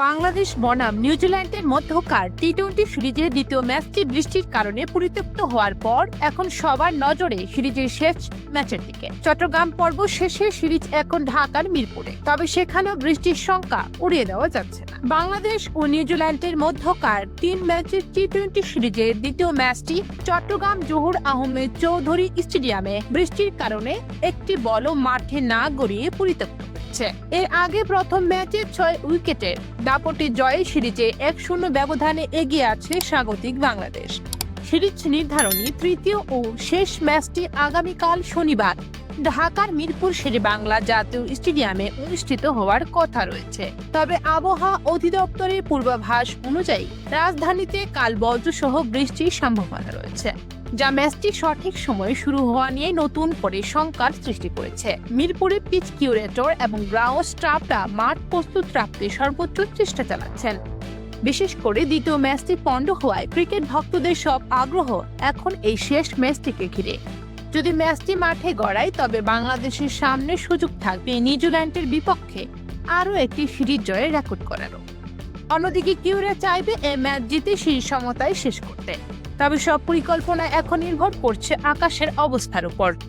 বাংলাদেশ বনাম নিউজিল্যান্ডের মধ্যকার টি-20 সিরিজের দ্বিতীয় ম্যাচটি বৃষ্টির কারণে পরিত্যক্ত হওয়ার পর এখন সবার নজরে সিরিজের শেষ ম্যাচের দিকে। চট্টগ্রাম পর্ব শেষে সিরিজ এখন ঢাকার মিরপুরে, তবে সেখানেও বৃষ্টির শঙ্কা উড়িয়ে দেওয়া যাচ্ছে না। বাংলাদেশ ও নিউজিল্যান্ডের মধ্যকার 3 ম্যাচের টি-20 সিরিজের দ্বিতীয় ম্যাচটি চট্টগ্রাম জহুর আহমেদ চৌধুরী স্টেডিয়ামে বৃষ্টির কারণে একটি বলও মাঠে না গড়িয়ে পরিত্যক্ত হচ্ছে। এর আগে প্রথম ম্যাচে 6 উইকেটের দাপটে জয়ে সিরিজে 1-0 ব্যবধানে এগিয়ে আছে স্বাগতিক বাংলাদেশ। সিরিজ নির্ধারণী তৃতীয় ও শেষ ম্যাচটি আগামীকাল শনিবার ঢাকার মিরপুর শেরেবাংলা জাতীয় স্টেডিয়ামে অনুষ্ঠিত হওয়ার কথা রয়েছে। তবে আবহাওয়া অধিদপ্তরের পূর্বাভাস অনুযায়ী রাজধানীতে কাল বজ্রসহ বৃষ্টির সম্ভাবনা রয়েছে, যা ম্যাচটি সঠিক সময়ে শুরু হওয়া নিয়ে নতুন করে শঙ্কার সৃষ্টি করেছে। মিরপুরে পিচ কিউরেটর এবং গ্রাউন্ড স্টাফরা মাঠ প্রস্তুত রাখতে সর্বোচ্চ চেষ্টা চালাচ্ছেন। বিশেষ করে দ্বিতীয় ম্যাচটি পণ্ড হওয়ায় ক্রিকেট ভক্তদের সব আগ্রহ এখন এই শেষ ম্যাচটিকে ঘিরে। যদি ম্যাচটি মাঠে গড়ায় তবে বাংলাদেশের সামনে সুযোগ থাকবে নিউজিল্যান্ডের বিপক্ষে আরও একটি সিরিজ জয়ের রেকর্ড করারও। অন্যদিকে কিউরা চাইবে এই ম্যাচ জিতে সিরিজ সমতায় শেষ করতে। তবে সব পরিকল্পনা এখন নির্ভর করছে আকাশের অবস্থার উপর।